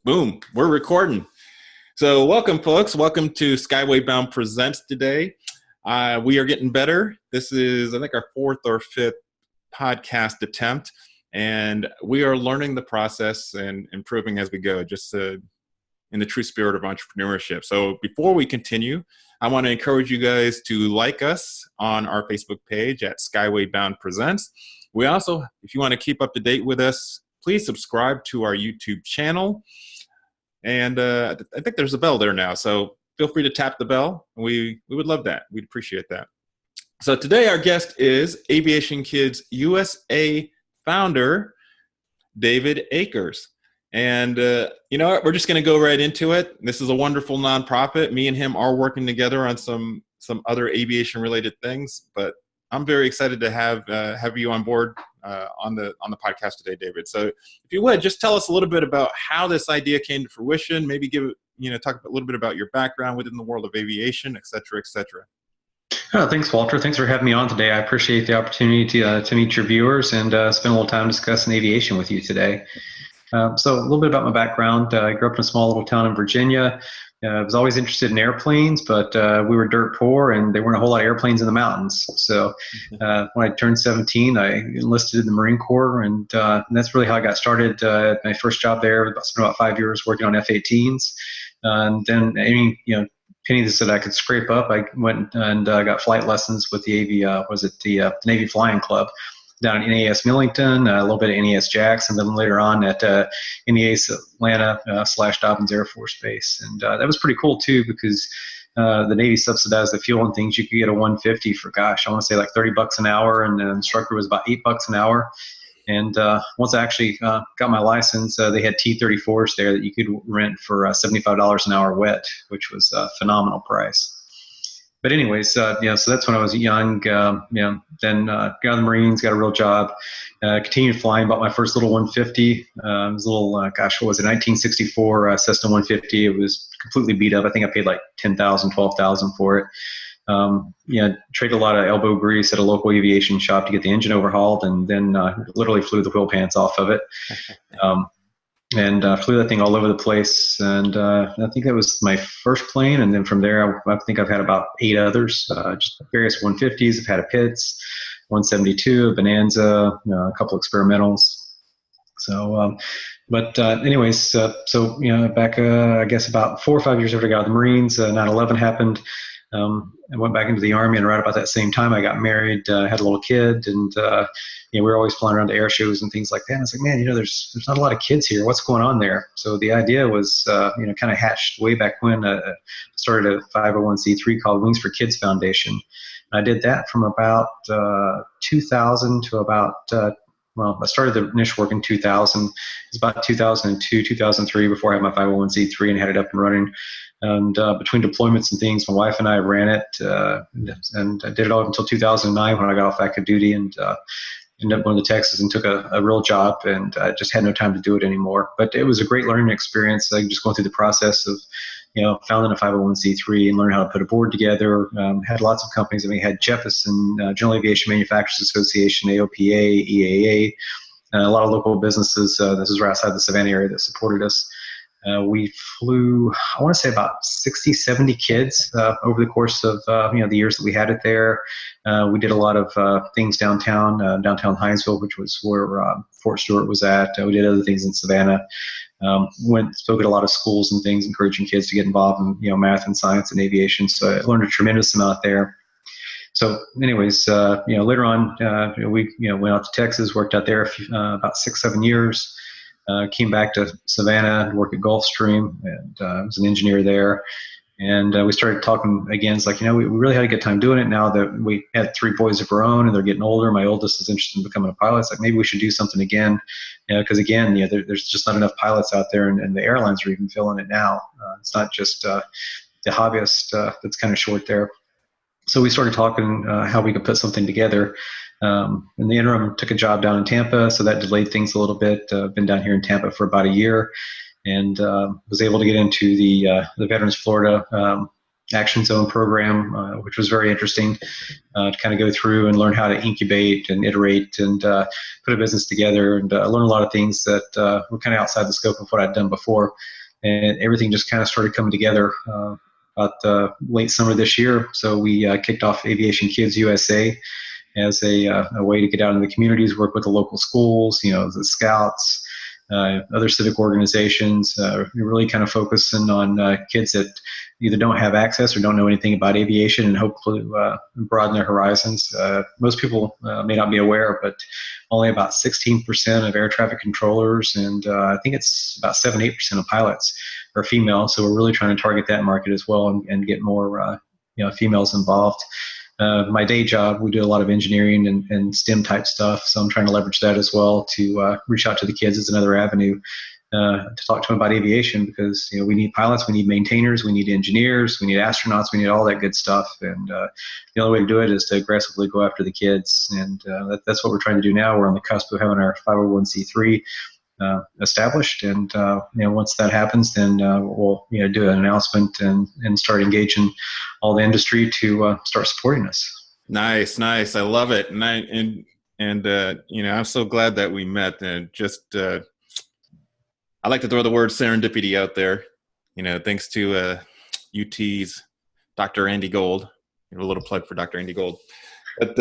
Boom, we're recording. So welcome, folks. Welcome to Skyway Bound Presents today. We are getting better. This is, I think, our fourth or fifth podcast attempt, and we are learning the process and improving as we go, just in the true spirit of entrepreneurship. So before we continue, I want to encourage you guys to like us on our Facebook page at Skyway Bound Presents. We also, if you want to keep up to date with us, please subscribe to our YouTube channel. And I think there's a bell there now, so feel free to tap the bell. We would love that. We'd appreciate that. So today our guest is Aviation Kids USA founder, David Akers. And you know what? We're just going to go right into it. This is a wonderful nonprofit. Me and him are working together on some other aviation-related things, but I'm very excited to have you on board on the podcast today, David. So if you would, just tell us a little bit about how this idea came to fruition, maybe talk a little bit about your background within the world of aviation, et cetera, et cetera. Thanks, Walter. Thanks for having me on today. I appreciate the opportunity to meet your viewers and spend a little time discussing aviation with you today. So a little bit about my background. I grew up in a small little town in Virginia. I was always interested in airplanes, but we were dirt poor and there weren't a whole lot of airplanes in the mountains. So when I turned 17, I enlisted in the Marine Corps, and that's really how I got started. My first job there, I spent about 5 years working on F-18s. And then any pennies that I could scrape up, I went and got flight lessons with the Navy Flying Club down at NAS Millington, a little bit at NAS Jackson, then later on at NAS Atlanta / Dobbins Air Force Base. And that was pretty cool too, because the Navy subsidized the fuel and things. You could get a 150 for, gosh, I want to say like $30 an hour, and the instructor was about $8 an hour. And once I actually got my license, they had T-34s there that you could rent for $75 an hour wet, which was a phenomenal price. But anyways, so that's when I was young. Then got in the Marines, got a real job, continued flying. Bought my first little 150. It was a little, what was it, 1964 Cessna 150. It was completely beat up. I think I paid like $10,000, $12,000 for it. Traded a lot of elbow grease at a local aviation shop to get the engine overhauled, and then literally flew the wheel pants off of it. And flew that thing all over the place. And I think that was my first plane. And then from there, I think I've had about 8 others, just various 150s. I've had a Pitts, 172, a Bonanza, a couple experimentals. So, anyways, back, I guess about 4 or 5 years after I got out of the Marines, 9/11 happened. I went back into the Army, and right about that same time, I got married, had a little kid, and we were always flying around to air shows and things like that. And I was like, man, there's not a lot of kids here. What's going on there? So the idea was, kind of hatched way back when. I started a 501c3 called Wings for Kids Foundation. And I did that from about 2000 to about I started the initial work in 2000. It was about 2002, 2003 before I had my 501c3 and had it up and running. And between deployments and things, my wife and I ran it, and I did it all until 2009 when I got off active duty, and ended up going to Texas and took a real job, and I just had no time to do it anymore. But it was a great learning experience, like just going through the process of founding a 501c3 and learning how to put a board together. Had lots of companies. We had Jefferson, General Aviation Manufacturers Association, AOPA, EAA, a lot of local businesses. This is right outside the Savannah area that supported us. We flew, I want to say about 60, 70 kids over the course of the years that we had it there. We did a lot of things downtown Hinesville, which was where Fort Stewart was at. We did other things in Savannah. Spoke at a lot of schools and things, encouraging kids to get involved in math and science and aviation. So I learned a tremendous amount there. So anyways, later on, we went out to Texas, worked out there about 6, 7 years. Came back to Savannah and worked at Gulfstream, and I was an engineer there. And we started talking again. It's like, we really had a good time doing it. Now that we had 3 boys of our own and they're getting older, my oldest is interested in becoming a pilot. It's like, maybe we should do something again. Because again, there's just not enough pilots out there, and the airlines are even feeling it now. It's not just the hobbyist that's kind of short there. So we started talking how we could put something together. In the interim, took a job down in Tampa, so that delayed things a little bit. Been down here in Tampa for about a year, and was able to get into the Veterans Florida Action Zone program, which was very interesting to kind of go through and learn how to incubate and iterate and put a business together, and learn a lot of things that were kind of outside the scope of what I'd done before. And everything just kind of started coming together about late summer this year. So we kicked off Aviation Kids USA as a way to get out in the communities, work with the local schools, the scouts, other civic organizations. We're really kind of focusing on kids that either don't have access or don't know anything about aviation, and hopefully broaden their horizons. Most people may not be aware, but only about 16% of air traffic controllers, and I think it's about 7-8% of pilots are female. So we're really trying to target that market as well, and get more females involved. My day job, we do a lot of engineering and STEM type stuff, so I'm trying to leverage that as well to reach out to the kids as another avenue to talk to them about aviation, because we need pilots, we need maintainers, we need engineers, we need astronauts, we need all that good stuff. And the only way to do it is to aggressively go after the kids, and that's what we're trying to do now. We're on the cusp of having our 501c3 established, and once that happens, then we'll do an announcement and start engaging all the industry to start supporting us. Nice. I love it, and I'm so glad that we met. And just I like to throw the word serendipity out there. Thanks to UT's Dr. Andy Gold. A little plug for Dr. Andy Gold. But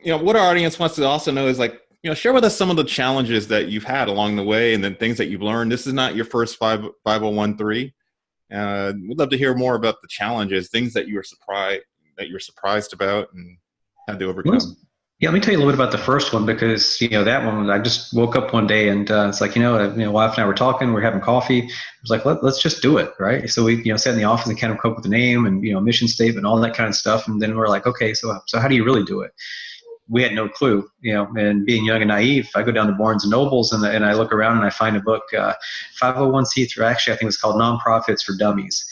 what our audience wants to also know is, share with us some of the challenges that you've had along the way, and then things that you've learned. This is not your first 501(c)(3). We'd love to hear more about the challenges, things that you were surprised about and had to overcome. Yeah, let me tell you a little bit about the first one, because that one, I just woke up one day and it's like, wife and I were talking, we're having coffee. It was like, let's just do it, right? So we sat in the office and kind of come up with a name and mission statement, all that kind of stuff, and then we're like, okay, so how do you really do it? We had no clue, and being young and naive, I go down to Barnes and Nobles and I look around and I find a book, 501c3, actually I think it's called Nonprofits for Dummies.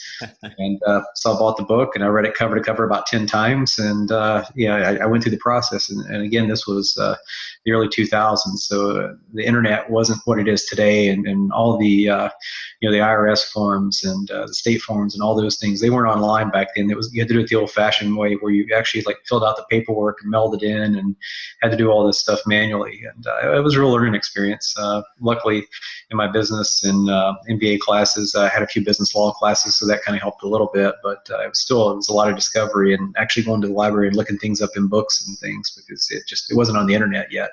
And so I bought the book and I read it cover to cover about 10 times. And I went through the process. And again, this was the early 2000s. So the internet wasn't what it is today. And all the, the IRS forms and the state forms and all those things, they weren't online back then. You had to do it the old fashioned way, where you actually filled out the paperwork and mailed it in and had to do all this stuff manually. And it was a real learning experience. Luckily, in my business and MBA classes, I had a few business law classes, so that kind of helped a little bit. But it was a lot of discovery and actually going to the library and looking things up in books and things, because it wasn't on the internet yet.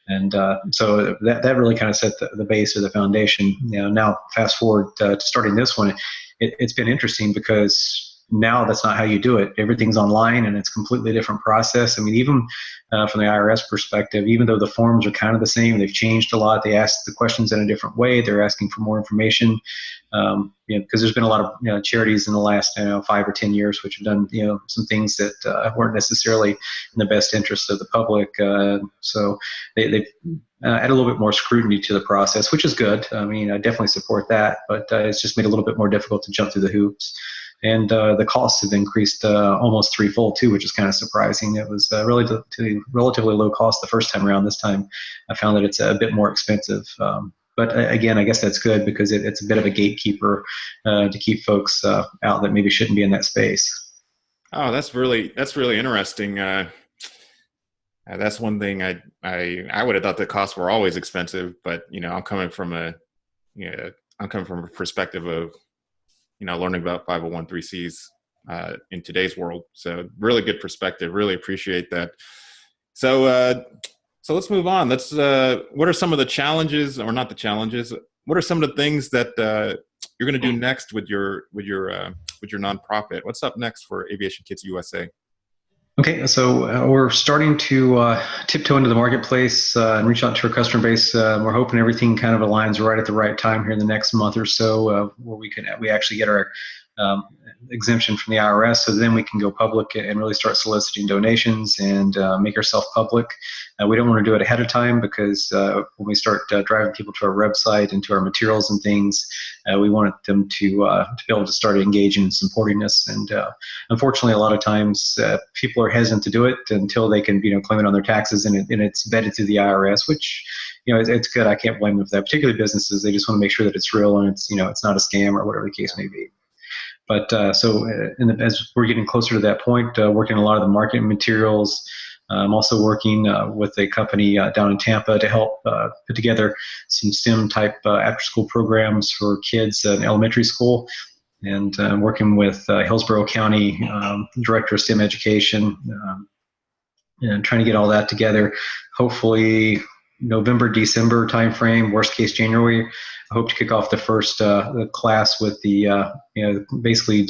And so that really kind of set the base or the foundation. Now fast forward to starting this one, it's been interesting because now that's not how you do it. Everything's online and it's a completely different process. I mean, even from the IRS perspective, even though the forms are kind of the same, they've changed a lot. They ask the questions in a different way. They're asking for more information, because there's been a lot of charities in the last 5 or 10 years which have done some things that weren't necessarily in the best interest of the public. So they've add a little bit more scrutiny to the process, which is good. I mean, I definitely support that, but it's just made it a little bit more difficult to jump through the hoops. And the costs have increased almost threefold too, which is kind of surprising. It was relatively low cost the first time around. This time I found that it's a bit more expensive. But again, I guess that's good, because it's a bit of a gatekeeper to keep folks out that maybe shouldn't be in that space. Oh, that's really interesting. That's one thing I would have thought the costs were always expensive, but I'm coming from a perspective of learning about 501(c)(3)s in today's world. So really good perspective. Really appreciate that. So let's move on. What are some of the challenges, or not the challenges? What are some of the things that you're going to do next with your nonprofit? What's up next for Aviation Kids USA? Okay, so we're starting to tiptoe into the marketplace and reach out to our customer base. We're hoping everything kind of aligns right at the right time here in the next month or so, where we actually get our exemption from the IRS, so then we can go public and really start soliciting donations and make ourselves public. We don't want to do it ahead of time, because when we start driving people to our website and to our materials and things, we want them to be able to start engaging and supporting us. And unfortunately, a lot of times people are hesitant to do it until they can claim it on their taxes, and it's vetted through the IRS, which it's good. I can't blame them for that. Particularly businesses, they just want to make sure that it's real and it's it's not a scam or whatever the case may be. But as we're getting closer to that point, working on a lot of the marketing materials. I'm also working with a company down in Tampa to help put together some STEM type after school programs for kids in elementary school, and working with Hillsborough County Director of STEM Education, and trying to get all that together. Hopefully November, December timeframe, worst case January. I hope to kick off the first the class with the basically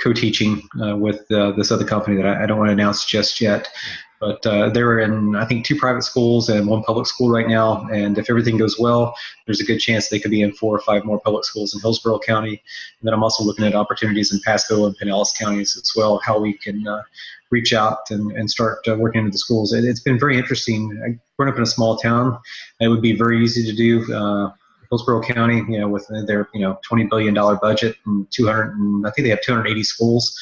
co-teaching with this other company that I don't want to announce just yet. But they're in, I think, 2 private schools and 1 public school right now. And if everything goes well, there's a good chance they could be in 4 or 5 more public schools in Hillsborough County. And then I'm also looking at opportunities in Pasco and Pinellas counties as well, how we can reach out and start working into the schools. It's been very interesting. I grew up in a small town. It would be very easy to do. Hillsborough County, with their $20 billion budget and I think they have 280 schools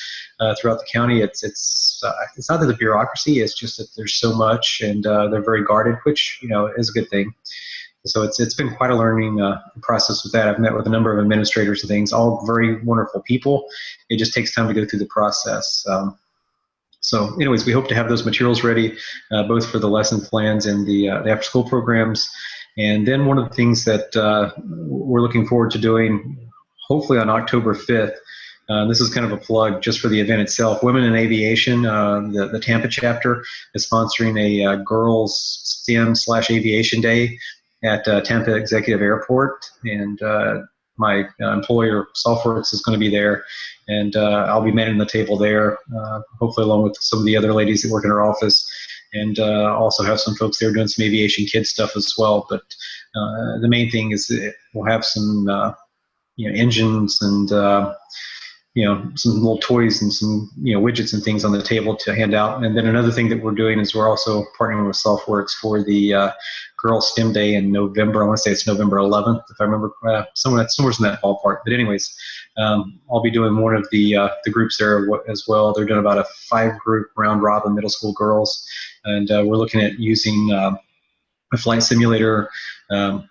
throughout the county. It's not that the bureaucracy, it's just that there's so much, and they're very guarded, which is a good thing. So it's been quite a learning process with that. I've met with a number of administrators and things, all very wonderful people. It just takes time to go through the process. So anyways, we hope to have those materials ready, both for the lesson plans and the after school programs. And then one of the things that we're looking forward to doing, hopefully on October 5th, this is kind of a plug just for the event itself. Women in Aviation, the Tampa chapter, is sponsoring a girls STEM/Aviation Day at Tampa Executive Airport. And my employer, Softworks, is going to be there. And I'll be manning the table there, hopefully along with some of the other ladies that work in our office. And also have some folks there doing some Aviation Kids stuff as well. But the main thing is that we'll have some engines and some little toys and some widgets and things on the table to hand out. And then another thing that we're doing is we're also partnering with SoftWorks for the Girls STEM Day in November. I want to say it's November 11th, if I remember, somewhere in that ballpark. But anyways, I'll be doing one of the groups there as well. They're doing about a 5-group round robin middle school girls, and we're looking at using a flight simulator, a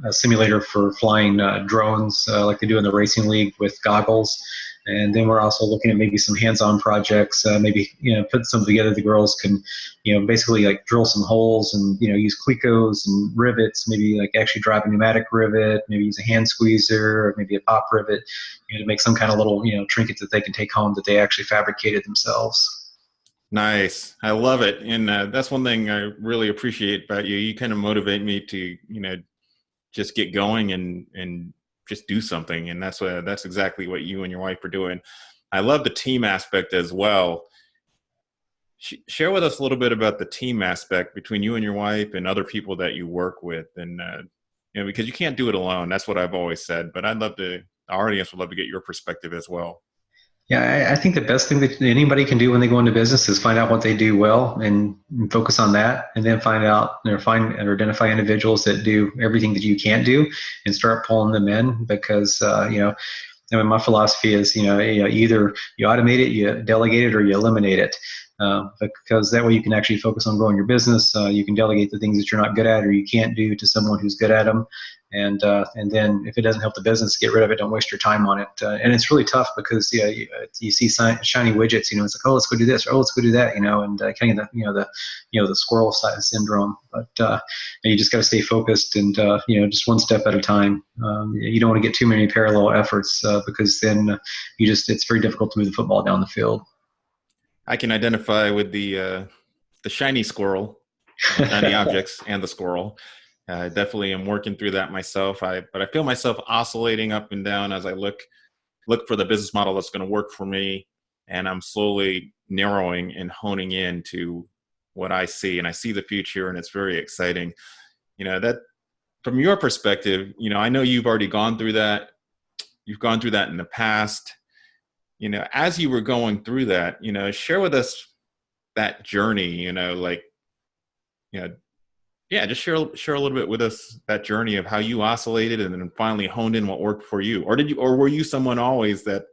simulator for flying drones like they do in the racing league with goggles. And then we're also looking at maybe some hands-on projects, maybe put something together. The girls can basically like drill some holes and use clecos and rivets, maybe like actually drive a pneumatic rivet, maybe use a hand squeezer or maybe a pop rivet, to make some kind of little trinket that they can take home that they actually fabricated themselves. Nice. I love it. And that's one thing I really appreciate about you. You kind of motivate me to, just get going and just do something. And that's exactly what you and your wife are doing. I love the team aspect as well. Share with us a little bit about the team aspect between you and your wife and other people that you work with. And, because you can't do it alone. That's what I've always said. But our audience would love to get your perspective as well. Yeah, I think the best thing that anybody can do when they go into business is find out what they do well and focus on that, and then find out or identify individuals that do everything that you can't do and start pulling them in. Because my philosophy is either you automate it, you delegate it, or you eliminate it. Because that way you can actually focus on growing your business. You can delegate the things that you're not good at or you can't do to someone who's good at them. And then if it doesn't help the business, get rid of it. Don't waste your time on it. And it's really tough because you see shiny widgets. It's like, oh, let's go do this, or oh, let's go do that. And kind of the squirrel syndrome. But you just got to stay focused and just one step at a time. You don't want to get too many parallel efforts because then it's very difficult to move the football down the field. I can identify with the shiny squirrel, shiny objects, and the squirrel. Definitely am working through that myself. But I feel myself oscillating up and down as I look for the business model that's going to work for me, and I'm slowly narrowing and honing in to what I see, and I see the future, and it's very exciting. That from your perspective, I know you've already gone through that. You've gone through that in the past. As you were going through that, share with us that journey, just share a little bit with us that journey of how you oscillated and then finally honed in what worked for you. Or were you someone always that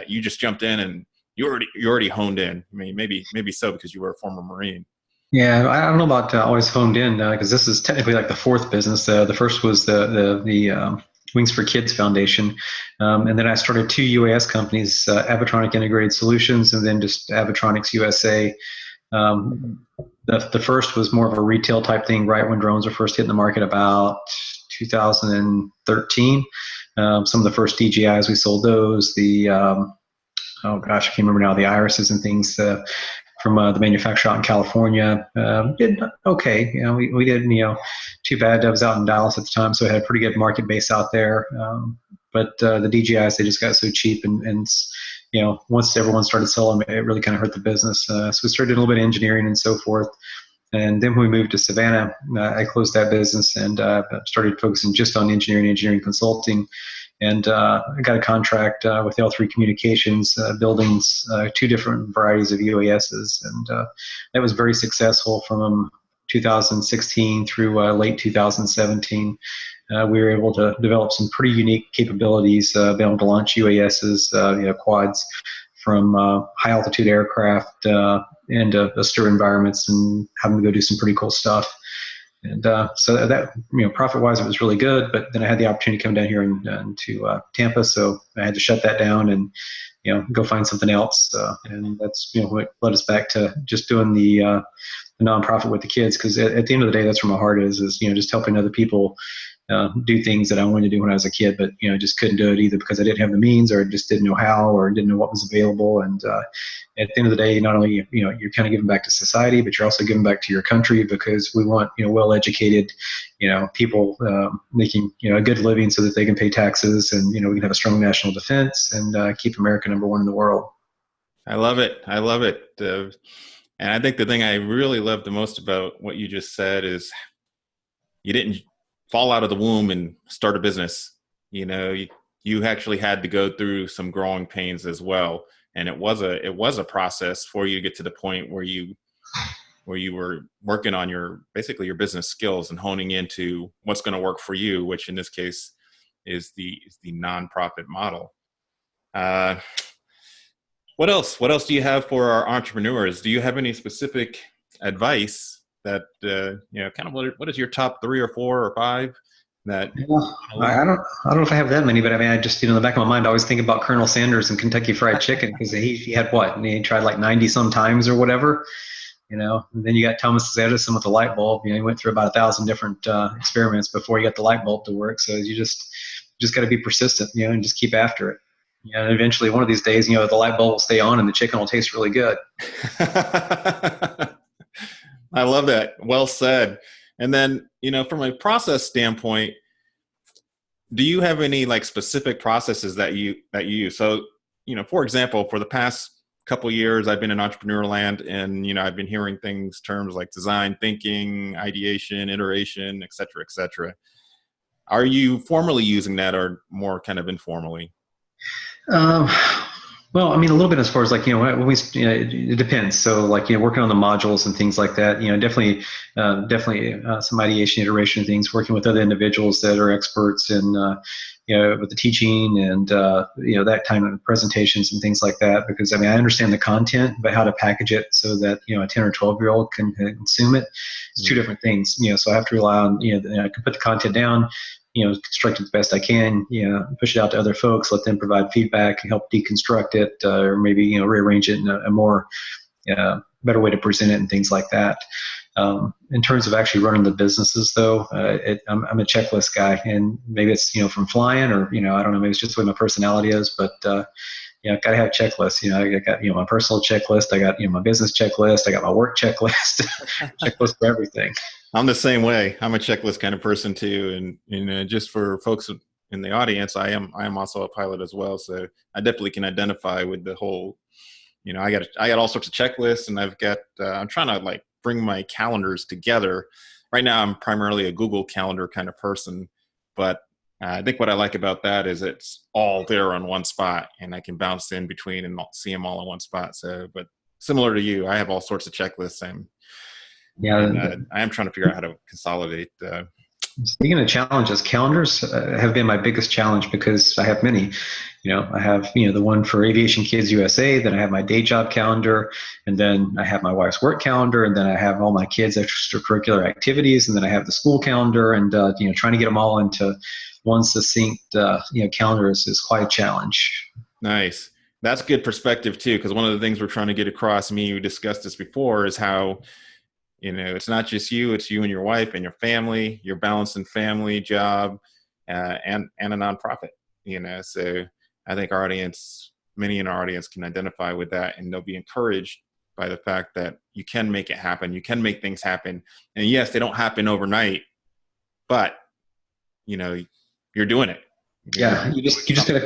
you just jumped in and you already honed in? I mean, maybe so because you were a former Marine. Yeah, I don't know about always honed in because this is technically like the fourth business. The first was the Wings for Kids Foundation, and then I started two UAS companies, Avitronic Integrated Solutions, and then just Avitronics USA. The first was more of a retail type thing, right when drones were first hitting the market about 2013. Some of the first DJIs we sold those. Oh gosh, I can't remember now, the irises and things from the manufacturer out in California. Did okay. We did, too bad. I was out in Dallas at the time, so I had a pretty good market base out there. But the DJIs, they just got so cheap, and once everyone started selling, it really kind of hurt the business. So we started doing a little bit of engineering and so forth. And then when we moved to Savannah, I closed that business and started focusing just on engineering consulting. And I got a contract with L3 Communications, building two different varieties of UASs. And that was very successful from 2016 through late 2017. We were able to develop some pretty unique capabilities, be able to launch UASs, quads from high altitude aircraft into austere environments, and having to go do some pretty cool stuff. And so that, profit wise, it was really good. But then I had the opportunity to come down here and to Tampa, so I had to shut that down and go find something else. And that's what led us back to just doing the nonprofit with the kids, because at the end of the day, that's where my heart is just helping other people do things that I wanted to do when I was a kid, but just couldn't do it either because I didn't have the means, or I just didn't know how, or didn't know what was available. And at the end of the day, not only you're kind of giving back to society, but you're also giving back to your country, because we want well-educated people making a good living so that they can pay taxes, and we can have a strong national defense and keep America number one in the world. I love it. I love it. And I think the thing I really love the most about what you just said is you didn't fall out of the womb and start a business. You actually had to go through some growing pains as well, and it was a process for you to get to the point where you were working on your business skills and honing into what's going to work for you, which in this case is the nonprofit model. What else do you have for our entrepreneurs? Do you have any specific advice that kind of what is your top 3 or 4 or 5 that I don't know if I have that many, but I mean, I just in the back of my mind I always think about Colonel Sanders and Kentucky Fried Chicken, because he had what, and he tried like 90 some times or whatever, and then you got Thomas Edison with the light bulb. He went through about 1,000 different experiments before he got the light bulb to work. So you just got to be persistent, and just keep after it. And eventually one of these days, the light bulb will stay on and the chicken will taste really good. I love that. Well said. And then, from a process standpoint, do you have any like specific processes that you use? So, for example, for the past couple of years, I've been in entrepreneur land, and, I've been hearing terms like design thinking, ideation, iteration, et cetera, et cetera. Are you formally using that, or more kind of informally? Well, I mean, a little bit as far as like, when it depends. So like, working on the modules and things like that, definitely some ideation, iteration things, working with other individuals that are experts in, with the teaching and, that kind of presentations and things like that. Because I mean, I understand the content, but how to package it so that, a 10 or 12-year-old can consume it. It's two different things, so I have to rely on, I can put the content down, construct it the best I can, push it out to other folks, let them provide feedback, help deconstruct it, or maybe, rearrange it in a more better way to present it and things like that. In terms of actually running the businesses, though, I'm a checklist guy, and maybe it's, from flying, or, I don't know, maybe it's just the way my personality is, but got to have checklists. I got, my personal checklist. I got, my business checklist. I got my work checklist, checklist for everything. I'm the same way. I'm a checklist kind of person too. And just for folks in the audience, I am also a pilot as well. So I definitely can identify with the whole, I got all sorts of checklists, and I've got, I'm trying to like bring my calendars together. Right now, I'm primarily a Google Calendar kind of person, but I think what I like about that is it's all there on one spot, and I can bounce in between and see them all in one spot. So, but similar to you, I have all sorts of checklists, and I am trying to figure out how to consolidate Speaking of challenges, calendars have been my biggest challenge because I have many. I have the one for Aviation Kids USA. Then I have my day job calendar, and then I have my wife's work calendar, and then I have all my kids' extracurricular activities, and then I have the school calendar, and trying to get them all into one succinct calendar is quite a challenge. Nice. That's good perspective too, because one of the things we're trying to get across, me, we discussed this before, is how, it's not just you, it's you and your wife and your family, you're balancing family, job, and a nonprofit, so I think our audience, many in our audience can identify with that, and they'll be encouraged by the fact that you can make it happen. You can make things happen. And yes, they don't happen overnight, but you're doing it. Yeah, you just gotta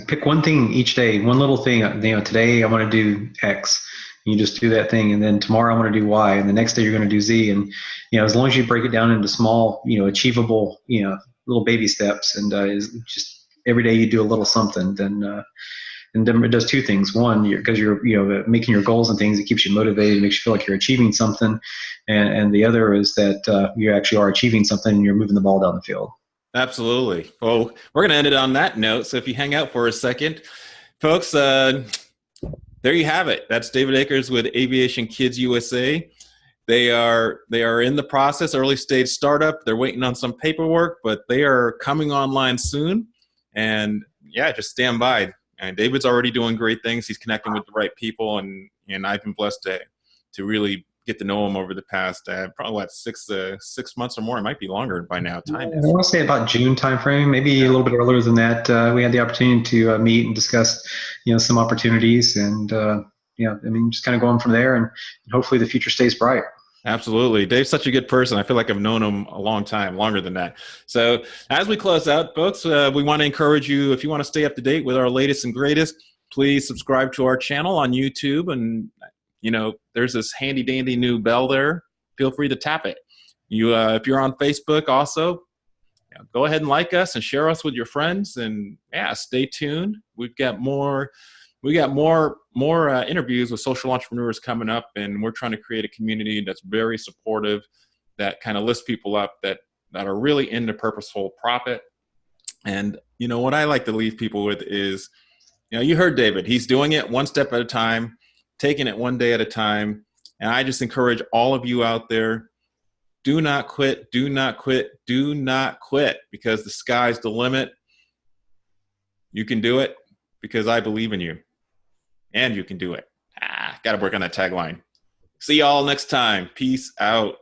pick one thing each day, one little thing. Today I want to do X. You just do that thing, and then tomorrow I want to do Y, and the next day you're going to do Z. And as long as you break it down into small, achievable, little baby steps, and is just every day you do a little something, and then it does two things. One, because you're making your goals and things, it keeps you motivated, it makes you feel like you're achieving something, and the other is that you actually are achieving something, and you're moving the ball down the field. Absolutely. Well, we're going to end it on that note. So if you hang out for a second, folks, there you have it. That's David Akers with Aviation Kids USA. They are in the process, early stage startup. They're waiting on some paperwork, but they are coming online soon. And yeah, just stand by. And David's already doing great things. He's connecting with the right people, and I've been blessed to really get to know him over the past probably 6 months or more. It might be longer by now. Time I is. want to say about June timeframe, maybe a little bit earlier than that. We had the opportunity to meet and discuss, some opportunities, and just kind of going from there, and hopefully the future stays bright. Absolutely. Dave's such a good person. I feel like I've known him a long time, longer than that. So as we close out, folks, we want to encourage you, if you want to stay up to date with our latest and greatest, please subscribe to our channel on YouTube. And, there's this handy dandy new bell there. Feel free to tap it. If you're on Facebook also, go ahead and like us and share us with your friends. And yeah, stay tuned. We've got more interviews with social entrepreneurs coming up, and we're trying to create a community that's very supportive, that kind of lifts people up, that are really into purposeful profit. And what I like to leave people with is, you heard David. He's doing it one step at a time, taking it one day at a time. And I just encourage all of you out there, do not quit, do not quit, do not quit, because the sky's the limit. You can do it because I believe in you. And you can do it. Got to work on that tagline. See y'all next time. Peace out.